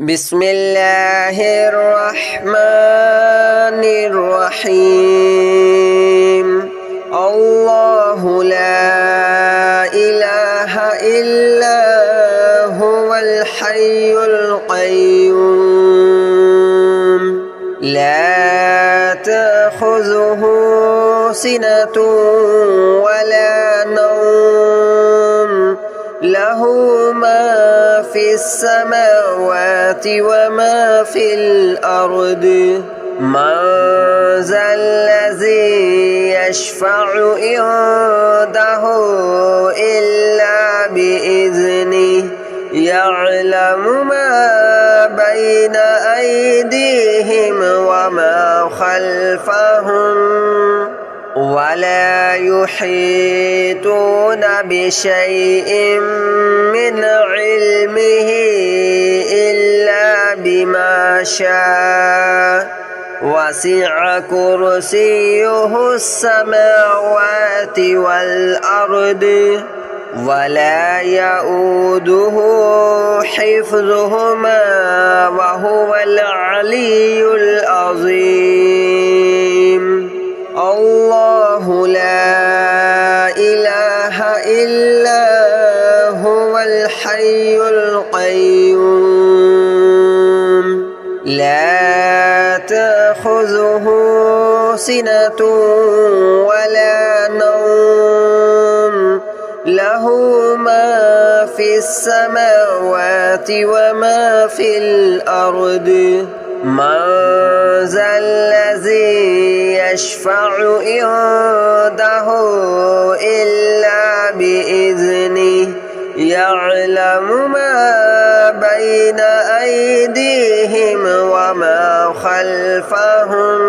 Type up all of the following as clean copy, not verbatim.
بسم الله الرحمن الرحيم الله لا إله إلا هو الحي القيوم لا تأخذه سنة ولا نوم له ما في السماوات وما في الأرض من ذا الذي يشفع عنده إلا بإذنه يعلم ما بين أيديهم وما خلفهم ولا يحيطون بشيء من علمه إلا بما شاء وسع كرسيه السماوات والأرض ولا يؤوده حفظهما وهو العلي العظيم الله لا إله إلا هو الحي القيوم لا تأخذه سنة ولا نوم له ما في السماوات وما في الأرض من ذا الذي يشفع عنده إلا بإذنه يعلم ما بين أيديهم وما خلفهم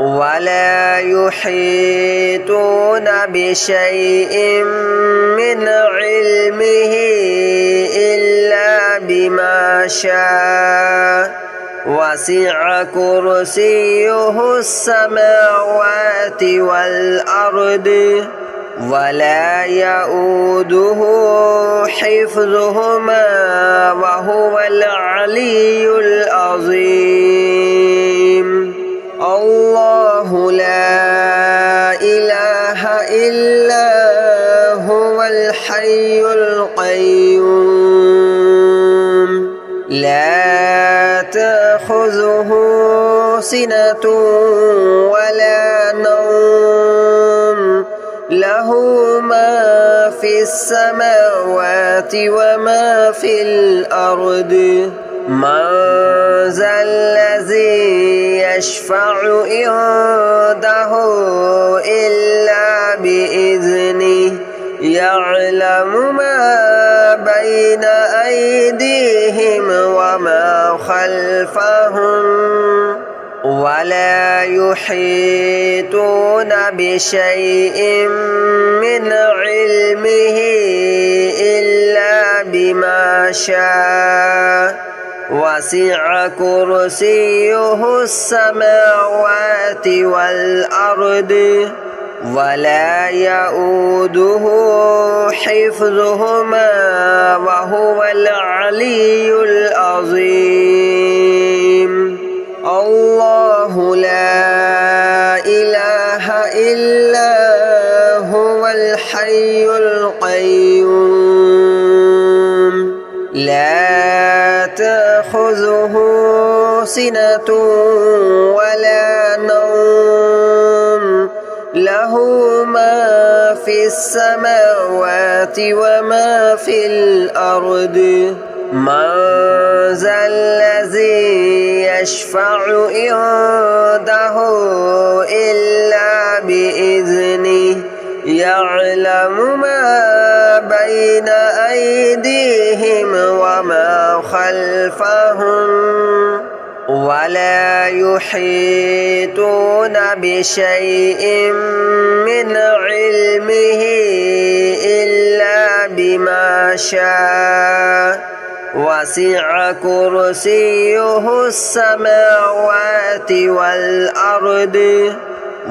ولا يحيطون بشيء من علمه إلا بما شاء وسع كرسيه السماوات والأرض ولا يؤوده حفظهما وهو العلي العظيم الله لا إله إلا هو الحي القيوم لا تأخذه سنة ولا نوم له ما في السماوات وما في الأرض من ذا الذي يشفع عنده إلا بإذنه يعلم ما بين أيديهم وما خلفهم ولا يحيطون بشيء من علمه إلا بما شاء وسع كرسيه السماوات والأرض ولا يؤوده حفظهما وهو العلي العظيم الله لا إله إلا هو الحي القيوم لا تأخذه سنة ولا نوم له ما في السماوات وما في الأرض من ذا الذي يشفع عنده إلا بإذنه يعلم ما بين أيديهم وما خلفهم ولا يحيطون بشيء من علمه إلا بما شاء وسع كرسيه السماوات والأرض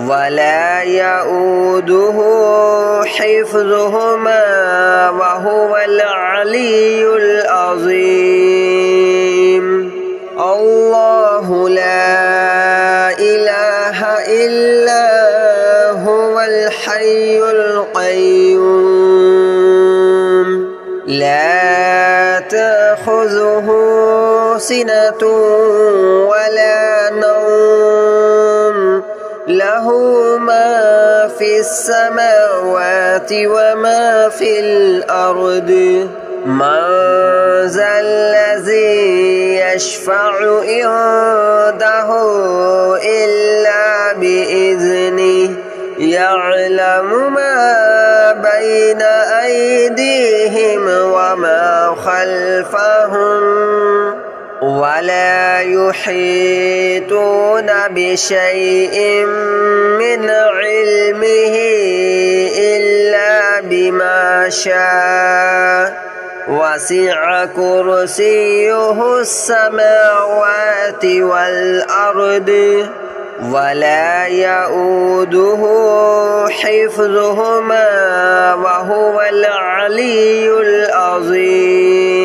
ولا يؤوده حفظهما وهو العلي العظيم. تأخذه سنة ولا نوم له ما في السماوات وما في الأرض من ذا الذي يشفع عنده إلا بإذنه يعلم ما بين أيديهم وما خلفهم ولا يحيطون بشيء من علمه إلا بما شاء وسع كرسيه السماوات والأرض ولا يؤوده حفظهما وهو العلي العظيم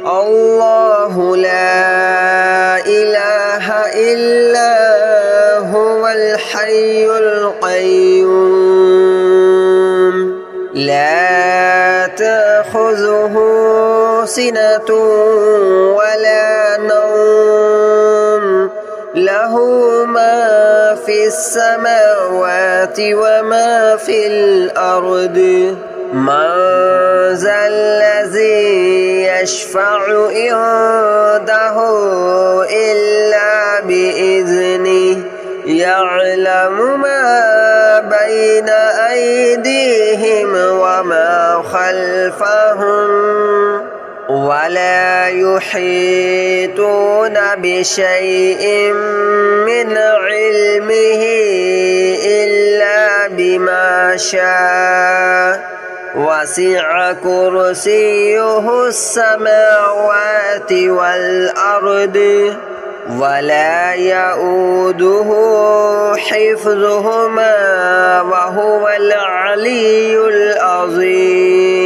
الله لا إله إلا هو الحي القيوم لا تأخذه سنة ولا نوم له ما في السماوات وما في الأرض من ذا الذي يشفع عنده إلا بإذنه يعلم ما بين أيديهم وما خلفهم ولا يحيطون بشيء من علمه إلا بما شاء وسع كرسيه السماوات والأرض ولا يؤوده حفظهما وهو العلي العظيم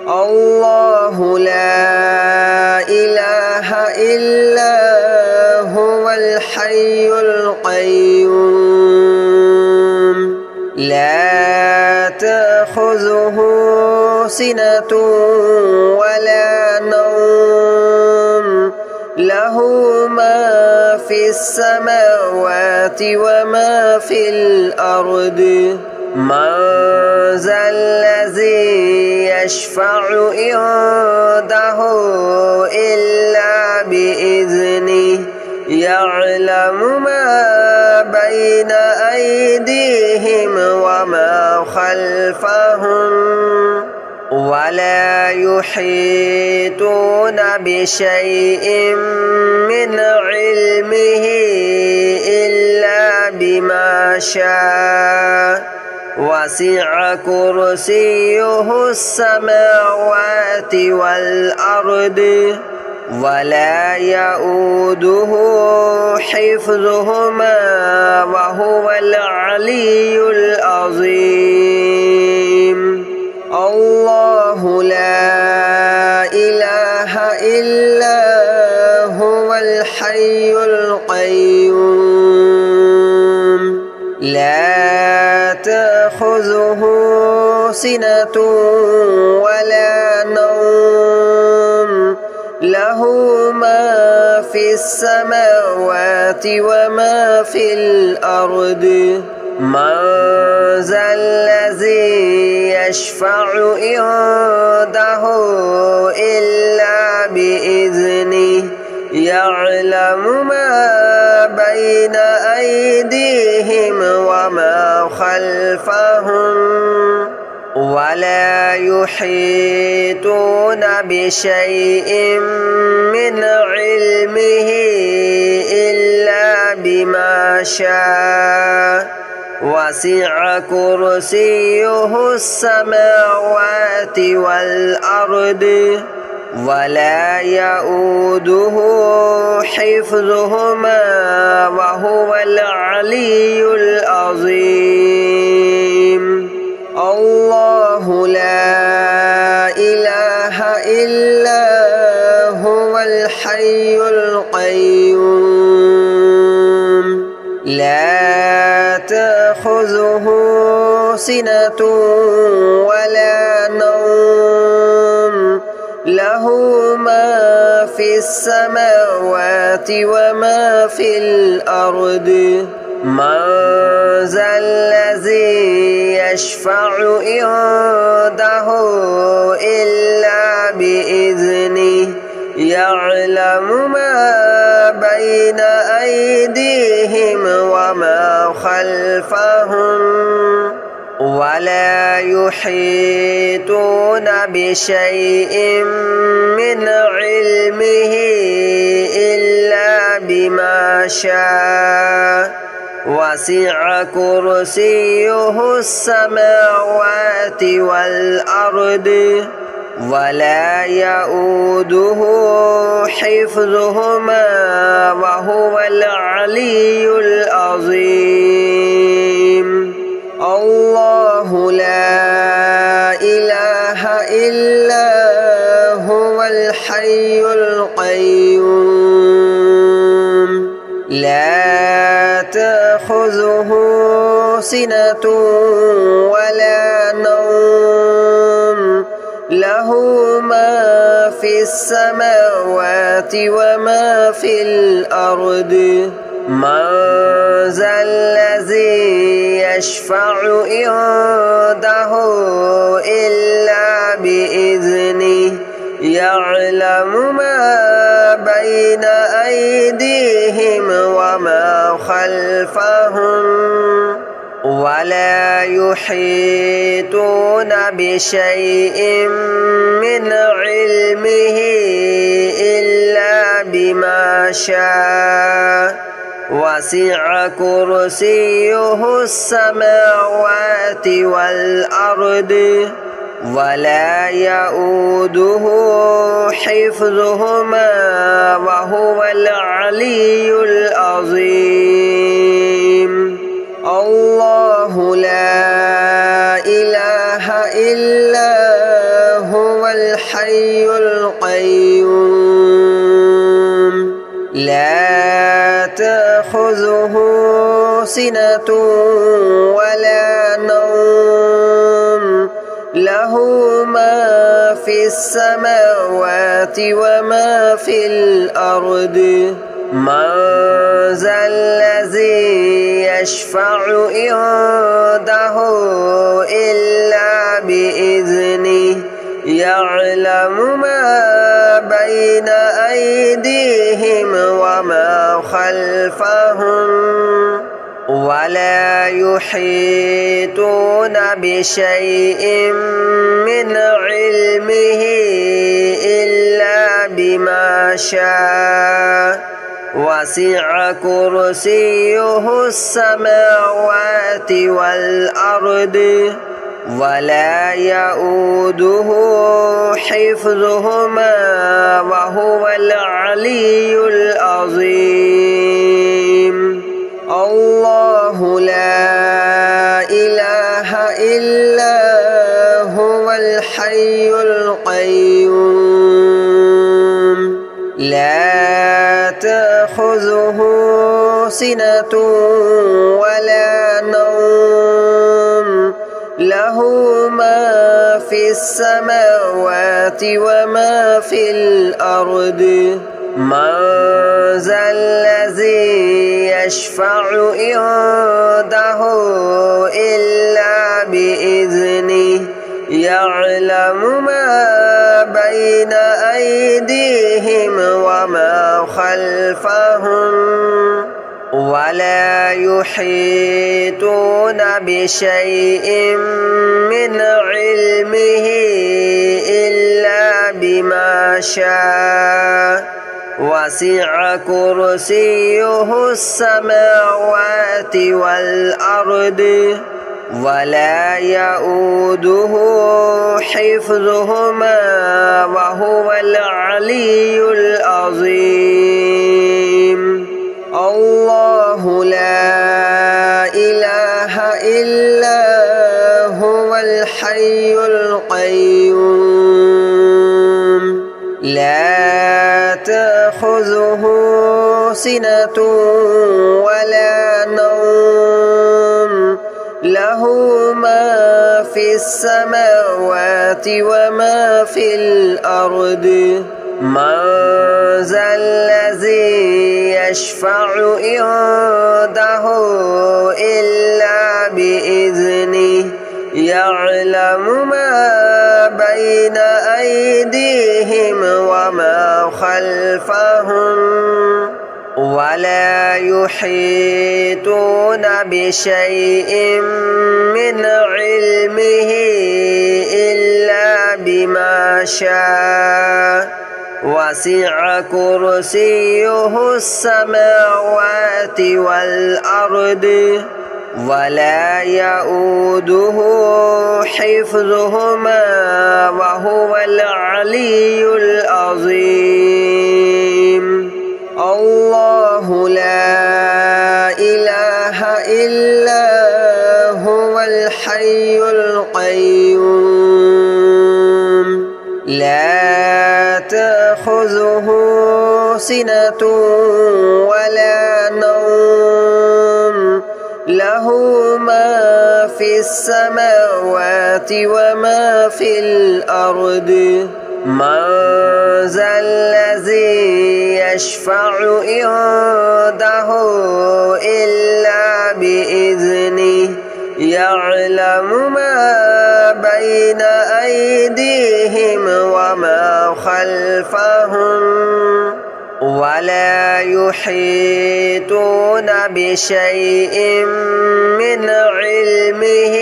الله لا إله إلا هو الحي القيوم لا تأخذه سنة ولا نوم له ما في السماوات وما في الأرض من ذا الذي يشفع عنده إلا بإذنه يعلم ما بين أيديهم وما خلفهم ولا يحيطون بشيء من علمه إلا بما شاء وسع كرسيه السماوات والأرض ولا يؤوده حفظهما وهو العلي العظيم الله لا إله إلا هو الحي القيوم لا تأخذه سنة ولا نوم له ما في السماوات وما في الأرض من ذا الذي يشفع عنده إلا بإذنه يعلم ما بين أيديهم وما خلفهم ولا يحيطون بشيء من علمه إلا بما شاء وسع كرسيه السماوات والأرض ولا يؤوده حفظهما وهو العلي العظيم الله لا إله إلا هو الحي القيوم لا تأخذه سنة ولا نوم له له ما في السماوات وما في الأرض من ذا الذي يشفع عنده إلا بإذنه يعلم ما بين أيديهم وما خلفهم ولا يحيطون بشيء من علمه إلا بما شاء وسع كرسيه السماوات والأرض ولا يؤوده حفظهما وهو العلي العظيم الله لا إله إلا هو الحي القيوم لا تأخذه سنة ولا نوم له ما في السماوات وما في الأرض من ذا الذي يشفع عنده إلا بإذنه يعلم ما بين أيديهم وما خلفهم ولا يحيطون بشيء من علمه إلا بما شاء وسع كرسيه السماوات والأرض ولا يؤوده حفظهما وهو العلي العظيم الله لا إله إلا هو الحي القيوم لا تأخذه سنة ولا نوم له ما في السماوات وما في الأرض من ذا الذي يشفع عنده إلا بإذنه يعلم ما بين أيديهم وما خلفهم ولا يحيطون بشيء من علمه إلا بما شاء وسع كرسيه السماوات والأرض ولا يؤوده حفظهما وهو العلي العظيم الله لا إله إلا هو الحي القيوم لا تأخذه سنة ولا نوم له ما في السماوات وما في الأرض من ذا الذي يشفع عنده إلا بإذنه يعلم ما بين أيديهم وما خلفهم ولا يحيطون بشيء من علمه إلا بما شاء وسع كرسيه السماوات والأرض ولا يؤوده حفظهما وهو العلي العظيم الله لا إله إلا هو الحي القيوم لا تأخذه سنة ولا نوم له له ما في السماوات وما في الأرض من ذا الذي يشفع عنده إلا بإذنه يعلم ما بين أيديهم وما خلفهم ولا يحيطون بشيء من علمه إلا بما شاء وسع كرسيه السماوات والأرض ولا يؤوده حفظهما وهو العلي العظيم الله لا إله إلا هو الحي القيوم لا تأخذه سنة ولا نوم له ما في السماوات وما في الأرض من ذا الذي يشفع عنده إلا بإذنه يعلم ما بين أيديهم وما خلفهم ولا يحيطون بشيء من علمه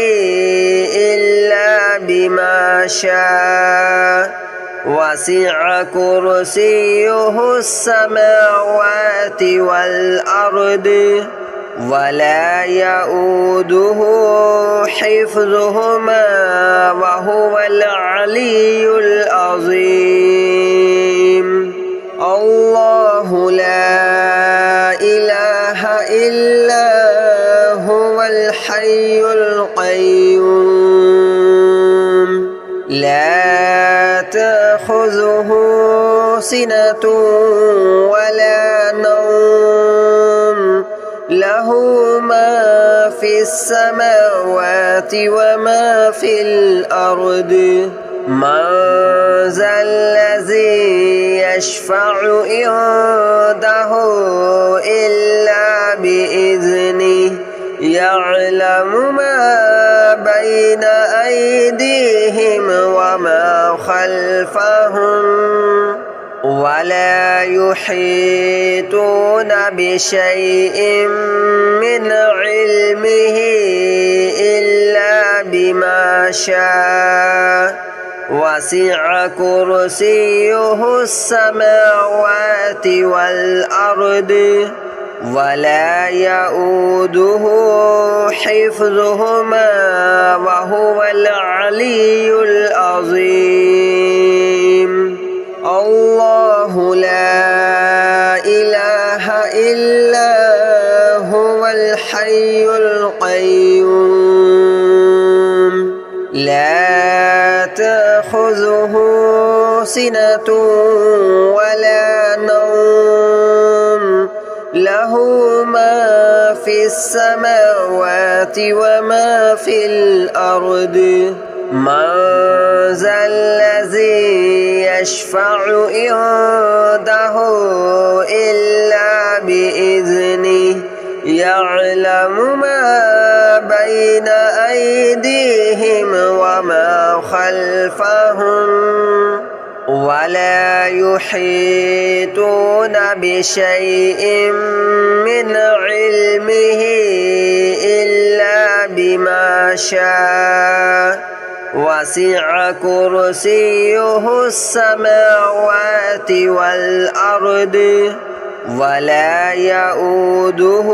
إلا بما شاء وسع كرسيه السماوات والأرض ولا يؤوده حفظهما وهو العلي العظيم الله لا إله إلا هو الحي القيوم لا تأخذه سنة ولا نوم له ما في السماوات وما في الأرض من ذا الذي يشفع عنده إلا بإذنه يعلم ما بين أيديهم وما خلفهم ولا يحيطون بشيء من علمه إلا بما شاء وسع كرسيه السماوات والأرض ولا يؤوده حفظهما وهو العلي العظيم الله لا إله إلا هو الحي القيوم لا تأخذه سنة ولا نوم له ما في السماوات وما في الأرض من ذا الذي يشفع عنده إلا بإذنه يعلم ما بين أيديهم وما خلفهم ولا يحيطون بشيء من علمه إلا بما شاء وسع كرسيه السماوات والأرض ولا يؤوده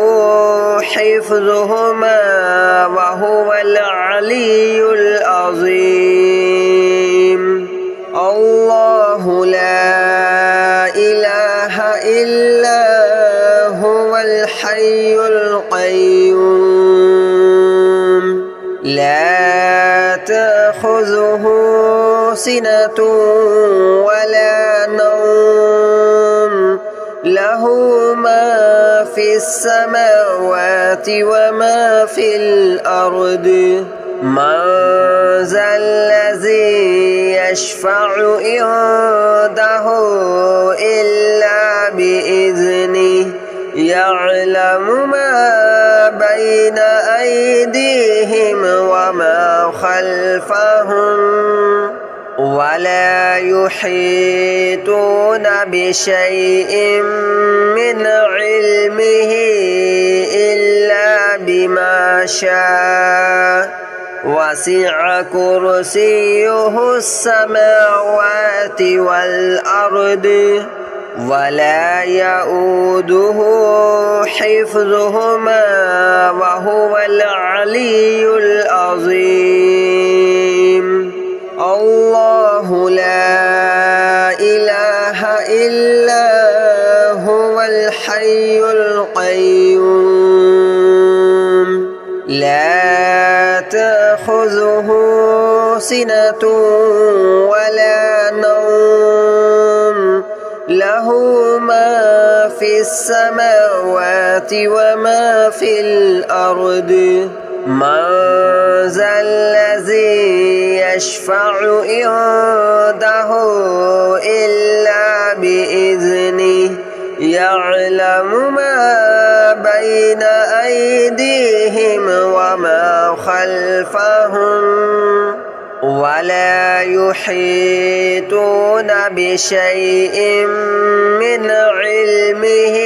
حفظهما وهو العلي العظيم الله لا إله إلا هو الحي القيوم لا تأخذه سنة ولا نوم له ما في السماوات وما في الأرض من ذا الذي يشفع عنده إلا بإذنه يعلم ما بين أيديهم وما خلفهم ولا يحيطون بشيء من علمه إلا بما شاء وسع كرسيه السماوات والأرض ولا يؤوده حفظهما وهو العلي العظيم الله لا إله إلا هو الحي القيوم لا تأخذه سنة ولا نوم له ما في السماوات وما في الأرض من ذا الذي يشفع عنده إلا بإذنه يعلم ما بين أيديهم وما خلفهم ولا يحيطون بشيء من علمه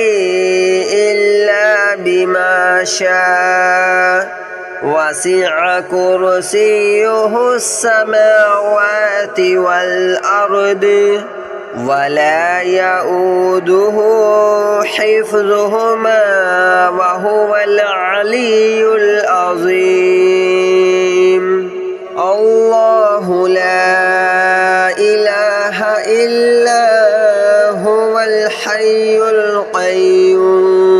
إلا بما شاء وسع كرسيه السماوات والأرض ولا يؤوده حفظهما وهو العلي العظيم الله لا إله إلا هو الحي القيوم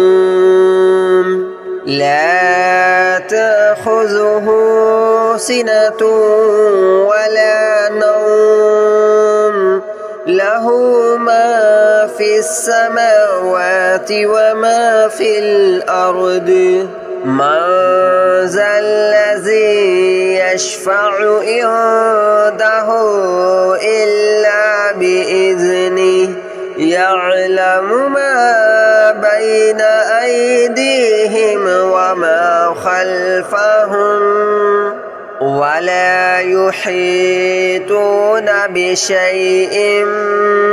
لا تأخذه سنة ولا نوم له ما في السماوات وما في الأرض من ذا الذي يشفع عنده إلا بإذنه يعلم ما بين أيديهم وما خلفهم ولا يحيطون بشيء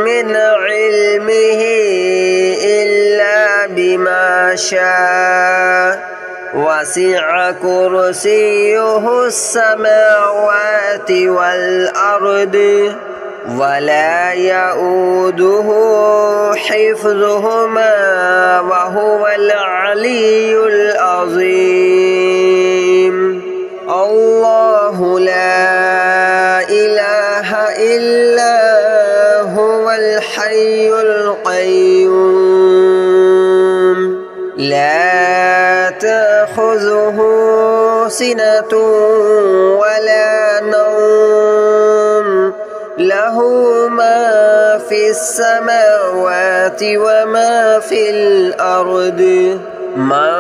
من علمه إلا بما شاء وسع كرسيه السماوات والأرض ولا يؤوده حفظهما وهو العلي العظيم الله لا إله إلا هو الحي القيوم لا تأخذه سنة ولا نوم له ما في السماوات وما في الأرض من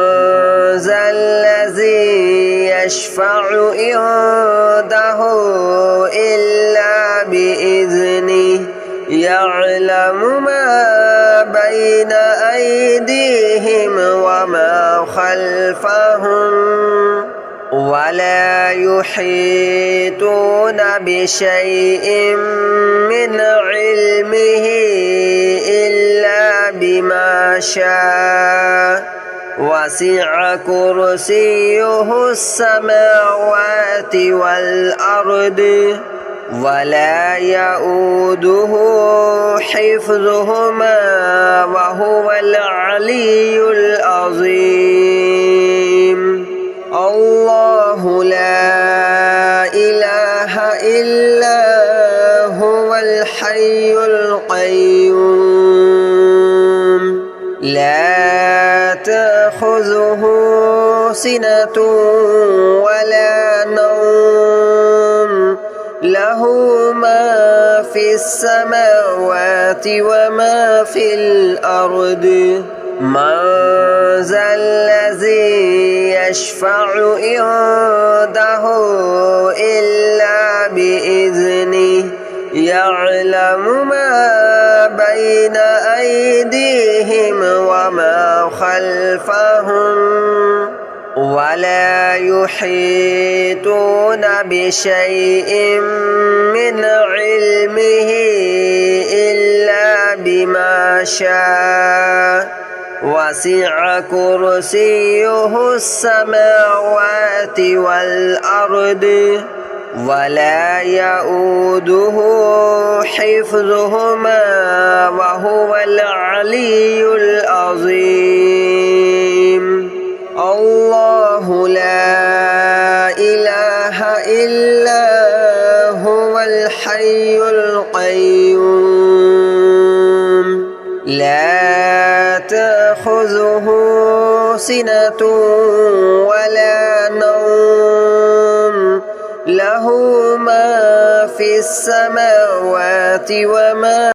ذا الذي يشفع عنده إلا بإذنه يعلم ما بين أيديهم وما خلفهم ولا يحيطون بشيء من علمه إلا بما شاء وسع كرسيه السماوات والأرض ولا يؤوده حفظهما وهو العلي العظيم الله لا إله إلا هو الحي القيوم لا تأخذه سنة ولا نوم له ما في السماوات وما في الأرض من ذا الذي يشفع عنده إلا بإذنه يعلم ما بين أيديهم وما خلفهم ولا يحيطون بشيء من علمه إلا بما شاء وسع كرسيه السماوات والأرض ولا يؤوده حفظهما وهو العلي العظيم الله لا إله إلا هو الحي القيوم لا تأخذه سنة ولا نوم له ما في السماوات وما